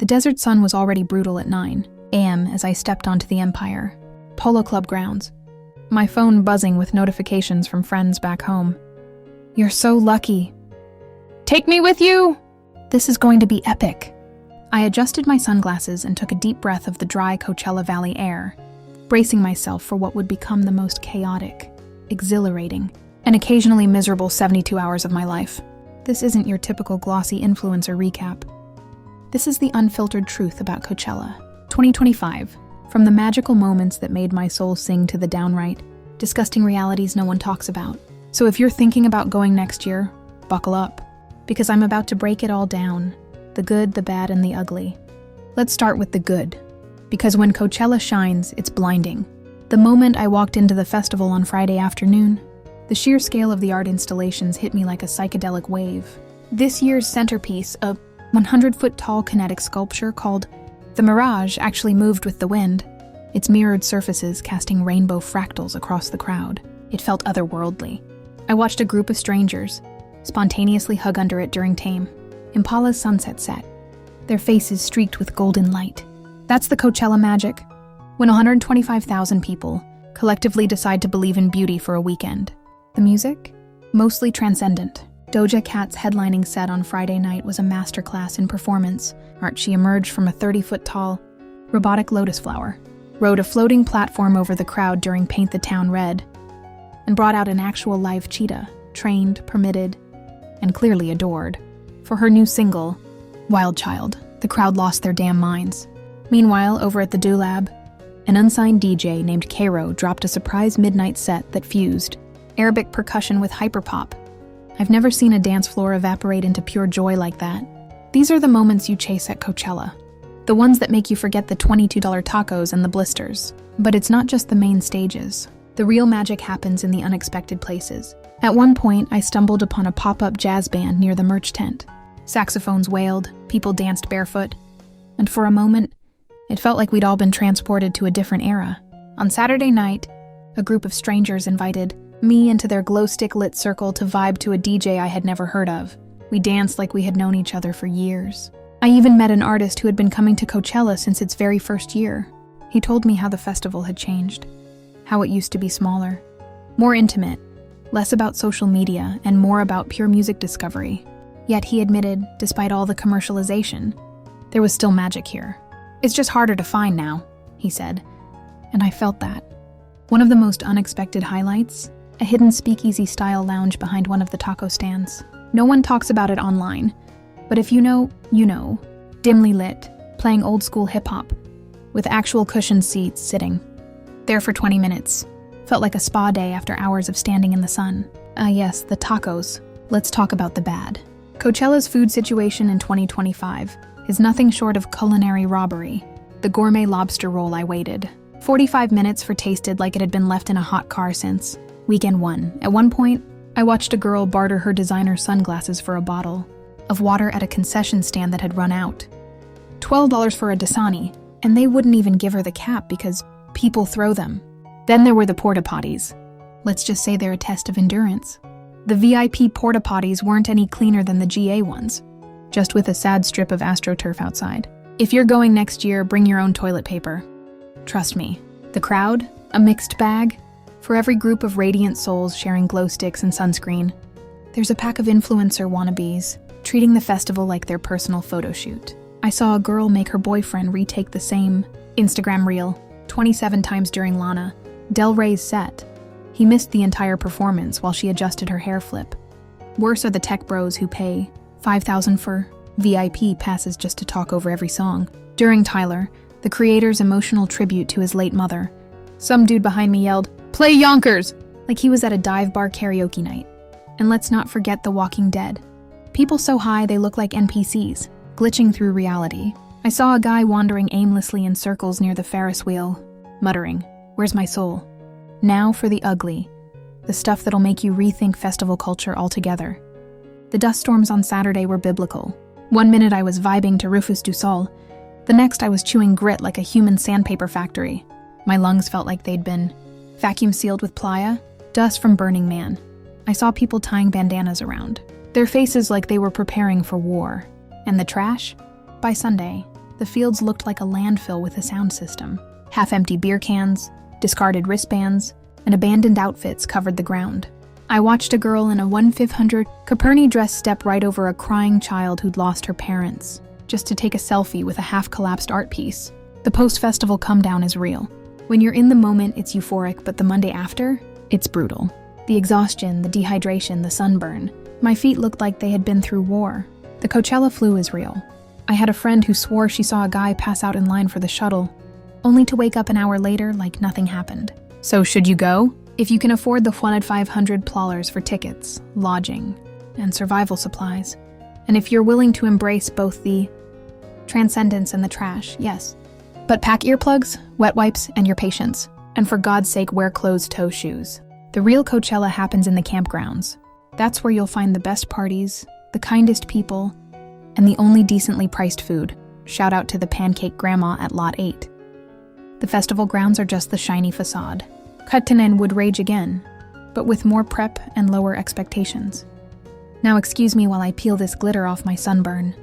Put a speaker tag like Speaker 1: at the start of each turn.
Speaker 1: desert sun was already brutal at 9 a.m. as I stepped onto the Empire Polo Club grounds, my phone buzzing with notifications from friends back home. "You're so lucky. Take me with you! This is going to be epic." I adjusted my sunglasses and took a deep breath of the dry Coachella Valley air, bracing myself for what would become the most chaotic, exhilarating, and occasionally miserable 72 hours of my life. This isn't your typical glossy influencer recap. This is the unfiltered truth about Coachella 2025, from the magical moments that made my soul sing to the downright disgusting realities no one talks about. So if you're thinking about going next year, buckle up, because I'm about to break it all down, the good, the bad, and the ugly. Let's start with the good, because when Coachella shines, it's blinding. The moment I walked into the festival on Friday afternoon, the sheer scale of the art installations hit me like a psychedelic wave. This year's centerpiece, a 100-foot-tall kinetic sculpture called The Mirage, actually moved with the wind, its mirrored surfaces casting rainbow fractals across the crowd. It felt otherworldly. I watched a group of strangers spontaneously hug under it during Tame Impala's sunset set, their faces streaked with golden light. That's the Coachella magic, when 125,000 people collectively decide to believe in beauty for a weekend. The music? Mostly transcendent. Doja Cat's headlining set on Friday night was a masterclass in performance art. She emerged from a 30-foot-tall, robotic lotus flower, rode a floating platform over the crowd during Paint the Town Red, and brought out an actual live cheetah, trained, permitted, and clearly adored. For her new single, Wild Child, the crowd lost their damn minds. Meanwhile, over at the Do Lab, an unsigned DJ named Cairo dropped a surprise midnight set that fused Arabic percussion with hyperpop. I've never seen a dance floor evaporate into pure joy like that. These are the moments you chase at Coachella, the ones that make you forget the $22 tacos and the blisters. But it's not just the main stages. The real magic happens in the unexpected places. At one point, I stumbled upon a pop-up jazz band near the merch tent. Saxophones wailed, people danced barefoot, and for a moment, it felt like we'd all been transported to a different era. On Saturday night, a group of strangers invited me into their glow-stick-lit circle to vibe to a DJ I had never heard of. We danced like we had known each other for years. I even met an artist who had been coming to Coachella since its very first year. He told me how the festival had changed, how it used to be smaller, more intimate, less about social media, and more about pure music discovery. Yet he admitted, despite all the commercialization, there was still magic here. "It's just harder to find now," he said, and I felt that. One of the most unexpected highlights? A hidden speakeasy-style lounge behind one of the taco stands. No one talks about it online, but if you know, you know. Dimly lit, playing old-school hip-hop, with actual cushioned seats sitting. There for 20 minutes. Felt like a spa day after hours of standing in the sun. Yes, the tacos. Let's talk about the bad. Coachella's food situation in 2025 is nothing short of culinary robbery. The gourmet lobster roll I waited 45 minutes for tasted like it had been left in a hot car since weekend 1. At one point, I watched a girl barter her designer sunglasses for a bottle of water at a concession stand that had run out. $12 for a Dasani, and they wouldn't even give her the cap because people throw them. Then there were the porta potties. Let's just say they're a test of endurance. The VIP porta potties weren't any cleaner than the GA ones, just with a sad strip of AstroTurf outside. If you're going next year, bring your own toilet paper. Trust me. The crowd? A mixed bag? For every group of radiant souls sharing glow sticks and sunscreen, there's a pack of influencer wannabes treating the festival like their personal photo shoot. I saw a girl make her boyfriend retake the same Instagram reel 27 times during Lana Del Rey's set. He missed the entire performance while she adjusted her hair flip. Worse are the tech bros who pay $5,000 for VIP passes just to talk over every song. During Tyler, the creator's emotional tribute to his late mother, some dude behind me yelled, "Play Yonkers!" like he was at a dive bar karaoke night. And let's not forget The Walking Dead. People so high they look like NPCs, glitching through reality. I saw a guy wandering aimlessly in circles near the Ferris wheel, muttering, "Where's my soul?" Now for the ugly, the stuff that'll make you rethink festival culture altogether. The dust storms on Saturday were biblical. One minute I was vibing to Rufus du Sol, the next I was chewing grit like a human sandpaper factory. My lungs felt like they'd been vacuum sealed with playa, dust from Burning Man. I saw people tying bandanas around, their faces like they were preparing for war. And the trash? By Sunday, The fields looked like a landfill with a sound system. Half-empty beer cans, discarded wristbands, and abandoned outfits covered the ground. I watched a girl in a 1/500 Caperni dress step right over a crying child who'd lost her parents, just to take a selfie with a half-collapsed art piece. The post-festival come-down is real. When you're in the moment, it's euphoric, but the Monday after, it's brutal. The exhaustion, the dehydration, the sunburn. My feet looked like they had been through war. The Coachella flu is real. I had a friend who swore she saw a guy pass out in line for the shuttle, only to wake up an hour later like nothing happened. So should you go? If you can afford the $1,500 for tickets, lodging, and survival supplies, and if you're willing to embrace both the transcendence and the trash, yes. But pack earplugs, wet wipes, and your patience. And for God's sake, wear closed-toe shoes. The real Coachella happens in the campgrounds. That's where you'll find the best parties, the kindest people, and the only decently priced food. Shout out to the pancake grandma at Lot 8. The festival grounds are just the shiny facade. Kutanen would rage again, but with more prep and lower expectations. Now excuse me while I peel this glitter off my sunburn.